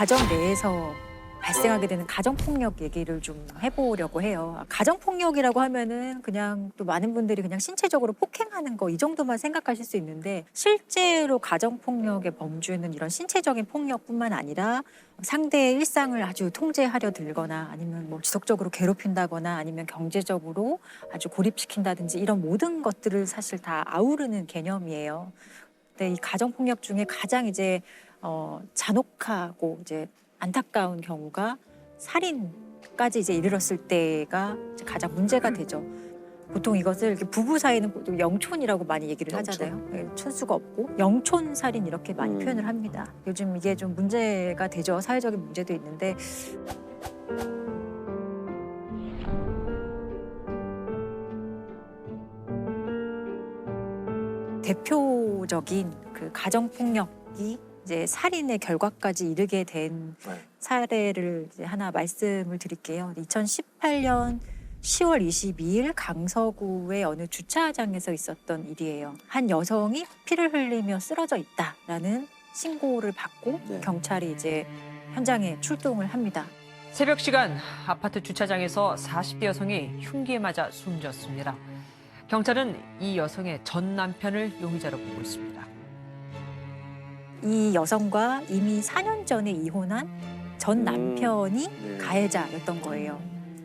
가정 내에서 발생하게 되는 가정폭력 얘기를 좀 해보려고 해요. 가정폭력이라고 하면은 그냥 또 많은 분들이 그냥 신체적으로 폭행하는 거 이 정도만 생각하실 수 있는데 실제로 가정폭력의 범주는 이런 신체적인 폭력뿐만 아니라 상대의 일상을 아주 통제하려 들거나 아니면 뭐 지속적으로 괴롭힌다거나 아니면 경제적으로 아주 고립시킨다든지 이런 모든 것들을 사실 다 아우르는 개념이에요. 근데 이 가정폭력 중에 가장 이제 잔혹하고 이제 안타까운 경우가 살인까지 이제 이르렀을 때가 이제 가장 문제가 되죠. 보통 이것을 이렇게 부부 사이는 보통 영촌이라고 많이 얘기를 하잖아요. 예, 촌수가 없고 영촌 살인 이렇게 많이 표현을 합니다. 요즘 이게 좀 문제가 되죠. 사회적인 문제도 있는데 대표적인 그 가정폭력이 이제 살인의 결과까지 이르게 된 사례를 이제 하나 말씀을 드릴게요. 2018년 10월 22일 강서구의 어느 주차장에서 있었던 일이에요. 한 여성이 피를 흘리며 쓰러져 있다라는 신고를 받고 경찰이 이제 현장에 출동을 합니다. 새벽 시간 아파트 주차장에서 40대 여성이 흉기에 맞아 숨졌습니다. 경찰은 이 여성의 전 남편을 용의자로 보고 있습니다. 이 여성과 이미 4년 전에 이혼한 전 남편이 가해자였던 거예요.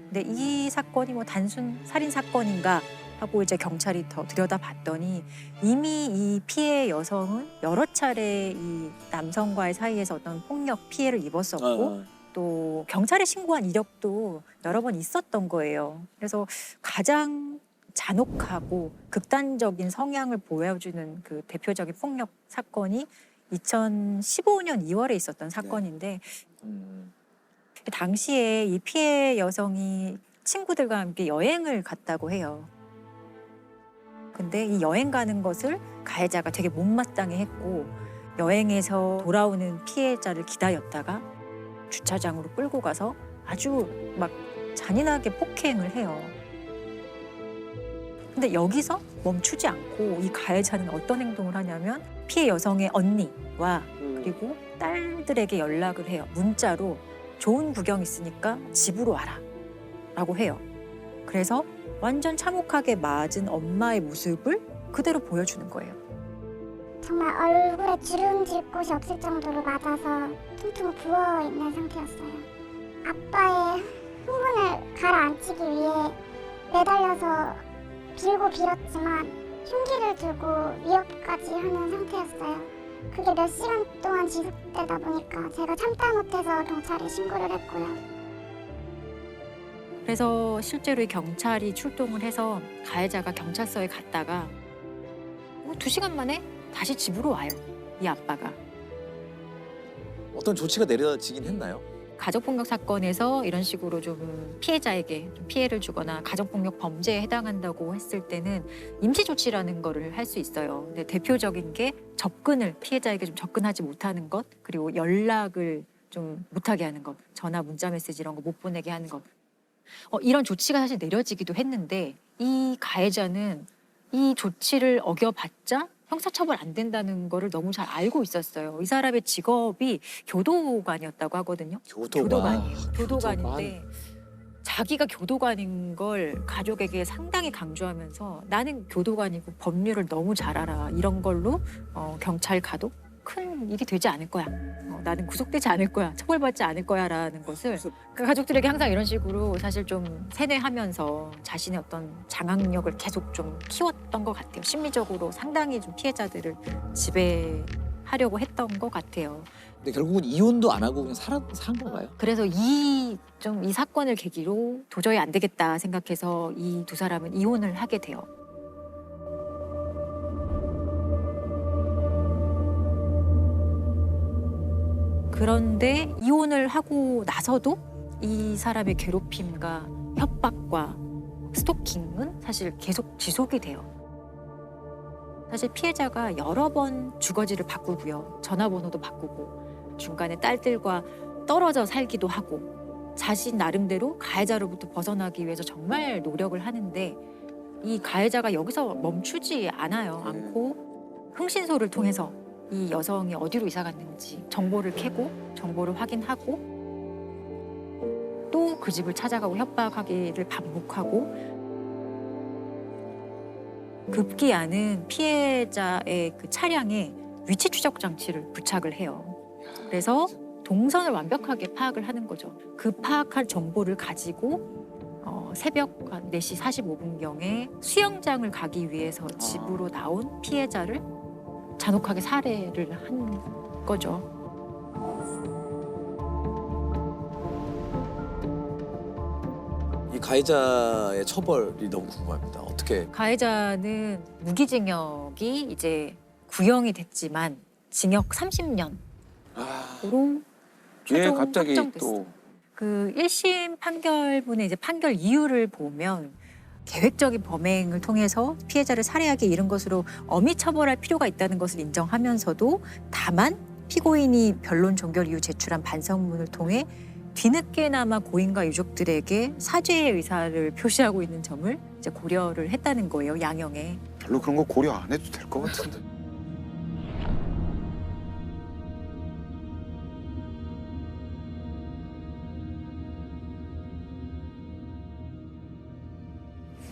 근데 이 사건이 뭐 단순 살인 사건인가 하고 이제 경찰이 더 들여다봤더니 이미 이 피해 여성은 여러 차례 이 남성과의 사이에서 어떤 폭력 피해를 입었었고 또 경찰에 신고한 이력도 여러 번 있었던 거예요. 그래서 가장 잔혹하고 극단적인 성향을 보여주는 그 대표적인 폭력 사건이 2015년 2월에 있었던 사건인데 당시에 이 피해 여성이 친구들과 함께 여행을 갔다고 해요. 근데 이 여행 가는 것을 가해자가 되게 못마땅해 했고 여행에서 돌아오는 피해자를 기다렸다가 주차장으로 끌고 가서 아주 막 잔인하게 폭행을 해요. 근데 여기서 멈추지 않고 이 가해자는 어떤 행동을 하냐면 피해 여성의 언니와 그리고 딸들에게 연락을 해요. 문자로 좋은 구경 있으니까 집으로 와라 라고 해요. 그래서 완전 참혹하게 맞은 엄마의 모습을 그대로 보여주는 거예요. 정말 얼굴에 주름 질 곳이 없을 정도로 맞아서 퉁퉁 부어있는 상태였어요. 아빠의 흥분을 가라앉히기 위해 매달려서 빌고 빌었지만 흉기를 들고 위협까지 하는 상태였어요. 그게 몇 시간 동안 지속되다 보니까 제가 참다 못해서 경찰에 신고를 했고요. 그래서 실제로 이 경찰이 출동을 해서 가해자가 경찰서에 갔다가 2시간 만에 다시 집으로 와요. 이 아빠가. 어떤 조치가 내려지긴 했나요? 가족폭력 사건에서 이런 식으로 좀 피해자에게 좀 피해를 주거나 가족폭력 범죄에 해당한다고 했을 때는 임시조치라는 거를 할 수 있어요. 근데 대표적인 게 접근을 피해자에게 좀 접근하지 못하는 것 그리고 연락을 좀 못하게 하는 것 전화 문자 메시지 이런 거 못 보내게 하는 것 이런 조치가 사실 내려지기도 했는데 이 가해자는 이 조치를 어겨봤자 형사처벌 안 된다는 거를 너무 잘 알고 있었어요. 이 사람의 직업이 교도관이었다고 하거든요. 교도관이에요. 교도관인데 자기가 교도관인 걸 가족에게 상당히 강조하면서 나는 교도관이고 법률을 너무 잘 알아. 이런 걸로 경찰 가도 큰 일이 되지 않을 거야. 나는 구속되지 않을 거야. 처벌받지 않을 거야라는 것을 그 가족들에게 항상 이런 식으로 사실 좀 세뇌하면서 자신의 어떤 장악력을 계속 좀 키웠던 것 같아요. 심리적으로 상당히 좀 피해자들을 지배하려고 했던 것 같아요. 근데 결국은 이혼도 안 하고 그냥 산 건가요? 그래서 이 사건을 계기로 도저히 안 되겠다 생각해서 이 두 사람은 이혼을 하게 돼요. 그런데 이혼을 하고 나서도 이 사람의 괴롭힘과 협박과 스토킹은 사실 계속 지속이 돼요. 사실 피해자가 여러 번 주거지를 바꾸고요. 전화번호도 바꾸고 중간에 딸들과 떨어져 살기도 하고 자신 나름대로 가해자로부터 벗어나기 위해서 정말 노력을 하는데 이 가해자가 여기서 멈추지 않고 흥신소를 통해서 이 여성이 어디로 이사 갔는지 정보를 캐고 정보를 확인하고 또 그 집을 찾아가고 협박하기를 반복하고 급기야는 피해자의 그 차량에 위치 추적 장치를 부착을 해요. 그래서 동선을 완벽하게 파악을 하는 거죠. 그 파악한 정보를 가지고 새벽 한 4시 45분경에 수영장을 가기 위해서 집으로 나온 피해자를 잔혹하게 살해를 한 거죠. 이 가해자의 처벌이 너무 궁금합니다. 어떻게? 가해자는 무기징역이 이제 구형이 됐지만 징역 30년으로 아, 최종 갑자기 확정됐어요. 또 그 1심 판결문의 이제 판결 이유를 보면 계획적인 범행을 통해서 피해자를 살해하기 이른 것으로 엄히 처벌할 필요가 있다는 것을 인정하면서도 다만 피고인이 변론 종결 이후 제출한 반성문을 통해 뒤늦게나마 고인과 유족들에게 사죄의 의사를 표시하고 있는 점을 이제 고려를 했다는 거예요, 양형에. 별로 그런 거 고려 안 해도 될 것 같은데.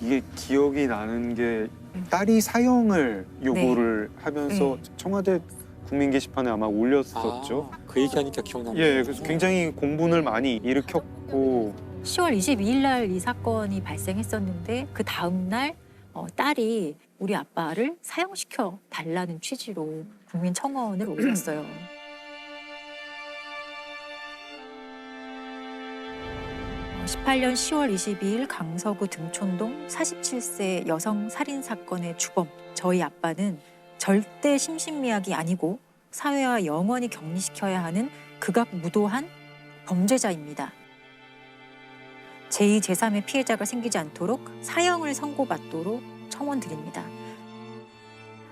이게 기억이 나는 게 딸이 사형을 요구를 하면서 청와대 국민 게시판에 아마 올렸었죠. 그 얘기하니까 기억납니다. 예, 그래서 굉장히 공분을 많이 일으켰고 10월 22일 날 이 사건이 발생했었는데 그 다음 날 딸이 우리 아빠를 사형시켜 달라는 취지로 국민청원을 올렸어요. 어, 18년 10월 22일 강서구 등촌동 47세 여성 살인 사건의 주범 저희 아빠는 절대 심신미약이 아니고 사회와 영원히 격리시켜야 하는 극악무도한 범죄자입니다. 제2, 제3의 피해자가 생기지 않도록 사형을 선고받도록 청원드립니다.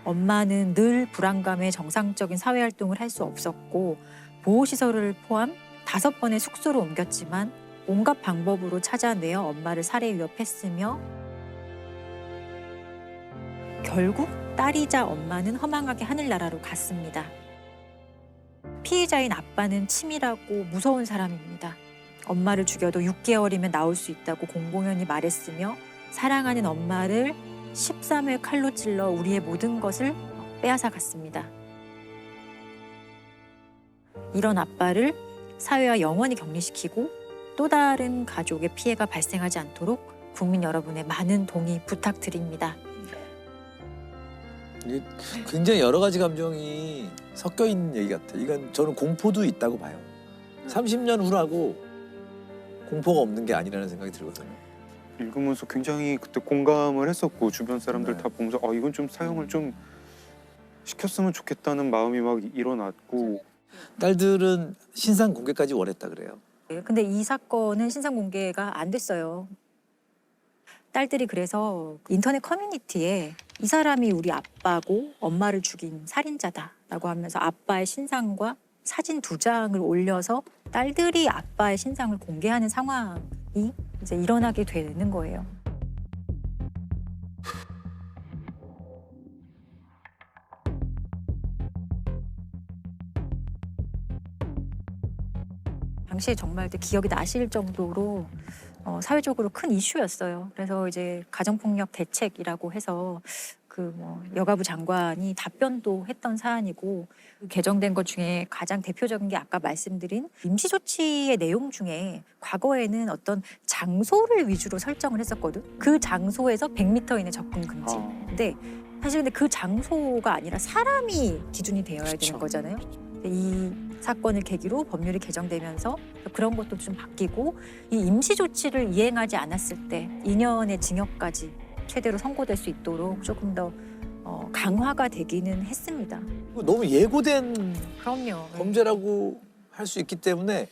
엄마는 늘 불안감에 정상적인 사회활동을 할 수 없었고 보호시설을 포함 5번의 숙소로 옮겼지만 온갖 방법으로 찾아내어 엄마를 살해 위협했으며 결국 딸이자 엄마는 허망하게 하늘나라로 갔습니다. 피해자인 아빠는 치밀하고 무서운 사람입니다. 엄마를 죽여도 6개월이면 나올 수 있다고 공공연히 말했으며 사랑하는 엄마를 13회 칼로 찔러 우리의 모든 것을 빼앗아 갔습니다. 이런 아빠를 사회와 영원히 격리시키고 또 다른 가족의 피해가 발생하지 않도록 국민 여러분의 많은 동의 부탁드립니다. 이게 굉장히 여러 가지 감정이 섞여 있는 얘기 같아요. 이건 저는 공포도 있다고 봐요. 30년 후라고 공포가 없는 게 아니라는 생각이 들거든요. 읽으면서 굉장히 그때 공감을 했었고 주변 사람들 네. 다 보면서 이건 좀 사형을 좀 시켰으면 좋겠다는 마음이 막 일어났고 딸들은 신상 공개까지 원했다 그래요. 근데 이 사건은 신상 공개가 안 됐어요. 딸들이 그래서 인터넷 커뮤니티에 이 사람이 우리 아빠고 엄마를 죽인 살인자다라고 하면서 아빠의 신상과 사진 2장을 올려서 딸들이 아빠의 신상을 공개하는 상황이 이제 일어나게 되는 거예요. 당시에 정말 기억이 나실 정도로 사회적으로 큰 이슈였어요. 그래서 이제 가정폭력 대책이라고 해서 여가부 장관이 답변도 했던 사안이고 개정된 것 중에 가장 대표적인 게 아까 말씀드린 임시조치의 내용 중에 과거에는 어떤 장소를 위주로 설정을 했었거든. 그 장소에서 100m 이내 접근 금지. 근데 사실 근데 그 장소가 아니라 사람이 기준이 되어야 되는 거잖아요. 이 사건을 계기로 법률이 개정되면서 그런 것도 좀 바뀌고 이 임시조치를 이행하지 않았을 때 2년의 징역까지 최대로 선고될 수 있도록 조금 더 강화가 되기는 했습니다. 너무 예고된 그럼요. 범죄라고 할 수 있기 때문에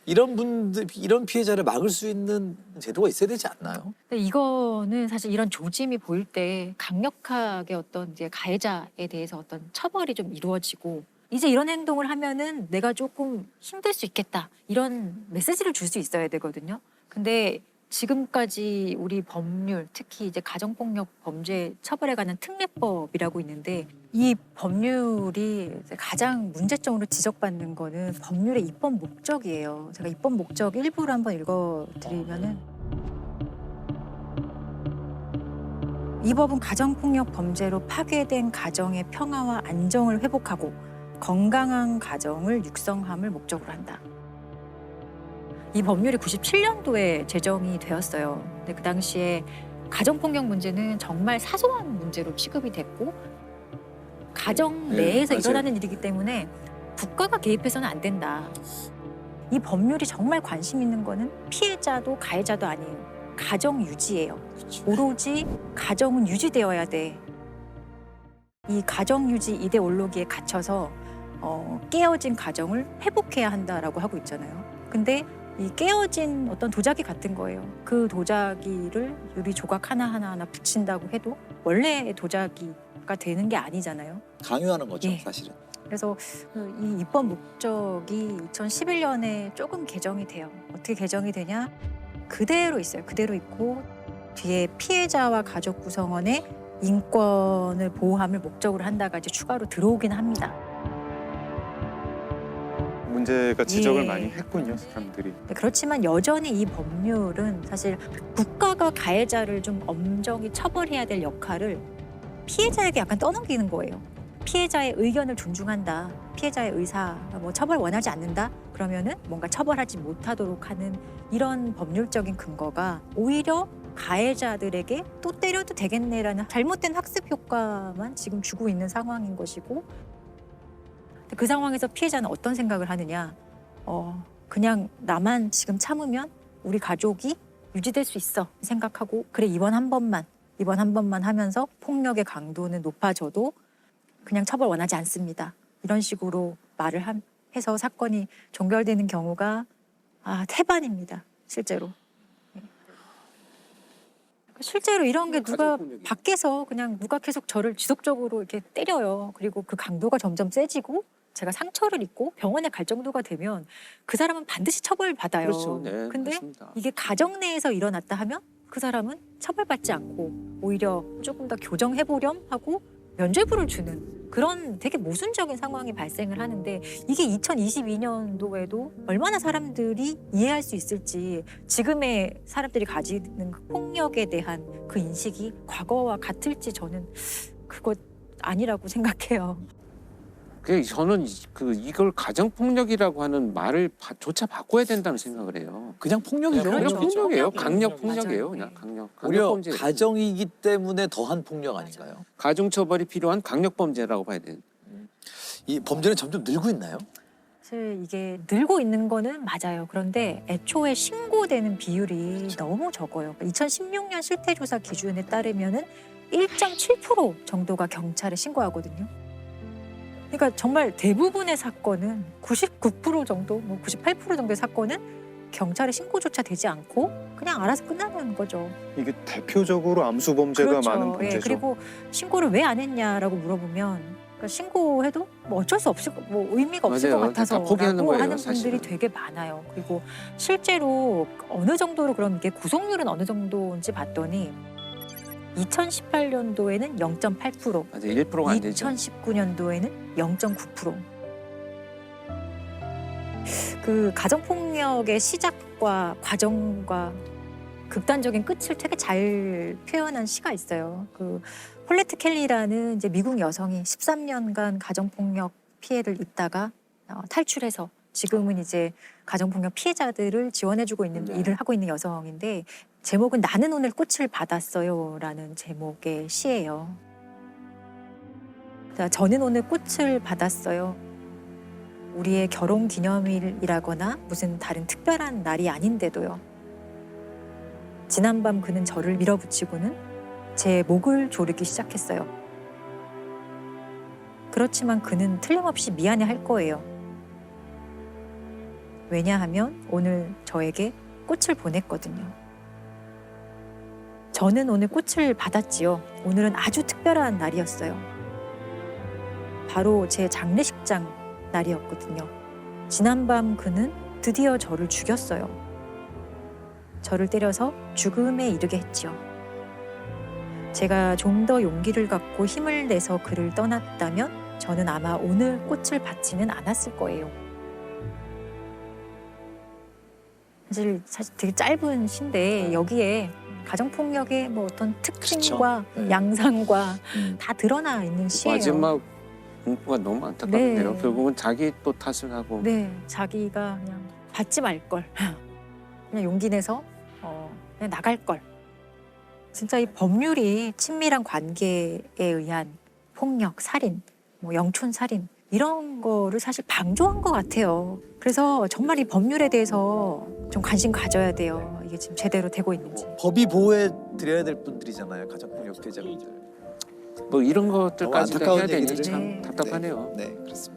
이런 피해자를 막을 수 있는 제도가 있어야 되지 않나요? 근데 이거는 사실 이런 조짐이 보일 때 강력하게 어떤 이제 가해자에 대해서 어떤 처벌이 좀 이루어지고 이제 이런 행동을 하면은 내가 조금 힘들 수 있겠다 이런 메시지를 줄 수 있어야 되거든요. 근데 지금까지 우리 법률, 특히 이제 가정폭력 범죄 처벌에 관한 특례법이라고 있는데 이 법률이 이제 가장 문제점으로 지적받는 거는 법률의 입법 목적이에요. 제가 입법 목적 일부를 한번 읽어드리면은 이 법은 가정폭력 범죄로 파괴된 가정의 평화와 안정을 회복하고 건강한 가정을 육성함을 목적으로 한다. 이 법률이 97년도에 제정이 되었어요. 근데 그 당시에 가정폭력 문제는 정말 사소한 문제로 취급이 됐고 가정 내에서 맞아요. 일어나는 일이기 때문에 국가가 개입해서는 안 된다. 이 법률이 정말 관심 있는 거는 피해자도 가해자도 아니에요. 가정 유지예요. 오로지 가정은 유지되어야 돼. 이 가정 유지 이데올로기에 갇혀서 깨어진 가정을 회복해야 한다라고 하고 있잖아요. 근데 이 깨어진 어떤 도자기 같은 거예요. 그 도자기를 유리 조각 하나 붙인다고 해도 원래의 도자기가 되는 게 아니잖아요. 강요하는 거죠, 예. 사실은. 그래서 이 입법 목적이 2011년에 조금 개정이 돼요. 어떻게 개정이 되냐? 그대로 있어요. 그대로 있고 뒤에 피해자와 가족 구성원의 인권을 보호함을 목적으로 한다가 이제 추가로 들어오긴 합니다. 문제가 지적을 예. 많이 했군요, 사람들이. 그렇지만 여전히 이 법률은 사실 국가가 가해자를 좀 엄정히 처벌해야 될 역할을 피해자에게 약간 떠넘기는 거예요. 피해자의 의견을 존중한다. 피해자의 의사, 뭐 처벌 원하지 않는다. 그러면은 뭔가 처벌하지 못하도록 하는 이런 법률적인 근거가 오히려 가해자들에게 또 때려도 되겠네라는 잘못된 학습 효과만 지금 주고 있는 상황인 것이고 그 상황에서 피해자는 어떤 생각을 하느냐. 그냥 나만 지금 참으면 우리 가족이 유지될 수 있어 생각하고 그래 이번 한 번만 하면서 폭력의 강도는 높아져도 그냥 처벌 원하지 않습니다. 이런 식으로 말을 해서 사건이 종결되는 경우가 태반입니다. 실제로. 실제로 이런 게 누가 밖에서 그냥 누가 계속 저를 지속적으로 이렇게 때려요. 그리고 그 강도가 점점 세지고 제가 상처를 입고 병원에 갈 정도가 되면 그 사람은 반드시 처벌받아요. 그렇죠. 네, 근데 맞습니다. 이게 가정 내에서 일어났다 하면 그 사람은 처벌받지 않고 오히려 조금 더 교정해보렴 하고 면죄부를 주는 그런 되게 모순적인 상황이 발생을 하는데 이게 2022년도에도 얼마나 사람들이 이해할 수 있을지 지금의 사람들이 가지는 그 폭력에 대한 그 인식이 과거와 같을지 저는 그거 아니라고 생각해요. 저는 이걸 가정폭력이라고 하는 말을 조차 바꿔야 된다는 생각을 해요. 그냥 폭력이죠. 그냥 그렇죠. 폭력이에요. 폭력이에요. 강력 맞아요. 폭력이에요. 네. 그냥 강력 오히려 범죄. 가정이기 때문에 더한 폭력 아닌가요? 가중 처벌이 필요한 강력 범죄라고 봐야 돼요. 이 범죄는 점점 늘고 있나요? 사실 이게 늘고 있는 거는 맞아요. 그런데 애초에 신고되는 비율이 너무 적어요. 2016년 실태조사 기준에 따르면은 1.7% 정도가 경찰에 신고하거든요. 그러니까 정말 대부분의 사건은 99% 정도, 뭐 98% 정도의 사건은 경찰에 신고조차 되지 않고 그냥 알아서 끝나는 거죠. 이게 대표적으로 암수 범죄가 그렇죠. 많은 범죄죠. 예, 그리고 신고를 왜 안 했냐라고 물어보면 그러니까 신고해도 뭐 어쩔 수 없을 뭐 의미가 없을 맞아요. 것 같아서 다 포기하는 거예요, 하는 사실은. 분들이 되게 많아요. 그리고 실제로 어느 정도로 그럼 이게 구속률은 어느 정도인지 봤더니 2018년도에는 0.8%, 맞아요. 1%가 안 되죠. 2019년도에는 0.9%. 그 가정폭력의 시작과 과정과 극단적인 끝을 되게 잘 표현한 시가 있어요. 그 폴레트 켈리라는 이제 미국 여성이 13년간 가정폭력 피해를 입다가 탈출해서 지금은 이제 가정폭력 피해자들을 지원해주고 있는 네. 일을 하고 있는 여성인데 제목은 나는 오늘 꽃을 받았어요라는 제목의 시예요. 자, 저는 오늘 꽃을 받았어요. 우리의 결혼 기념일이라거나 무슨 다른 특별한 날이 아닌데도요. 지난밤 그는 저를 밀어붙이고는 제 목을 조르기 시작했어요. 그렇지만 그는 틀림없이 미안해할 거예요. 왜냐하면 오늘 저에게 꽃을 보냈거든요. 저는 오늘 꽃을 받았지요. 오늘은 아주 특별한 날이었어요. 바로 제 장례식장 날이었거든요. 지난밤 그는 드디어 저를 죽였어요. 저를 때려서 죽음에 이르게 했지요. 제가 좀 더 용기를 갖고 힘을 내서 그를 떠났다면 저는 아마 오늘 꽃을 받지는 않았을 거예요. 사실 되게 짧은 시인데 여기에 가정폭력의 뭐 어떤 특징과 그렇죠. 네. 양상과 다 드러나 있는 시예요. 마지막 공포가 너무 안타깝네요. 네. 결국은 자기 또 탓을 하고. 네, 자기가 그냥 받지 말 걸, 그냥 용기 내서 그냥 나갈 걸. 진짜 이 법률이 친밀한 관계에 의한 폭력, 살인, 뭐 영촌 살인 이런 거를 사실 방조한 것 같아요. 그래서 정말 이 법률에 대해서 좀 관심 가져야 돼요. 이게 지금 제대로 되고 있는지. 법이 보호해 드려야 될 분들이잖아요. 가정폭력 피해자분들. 뭐 이런 너무 것들까지 안타까운 해야 되니 얘기들을. 참 네. 답답하네요. 네, 그렇습니다.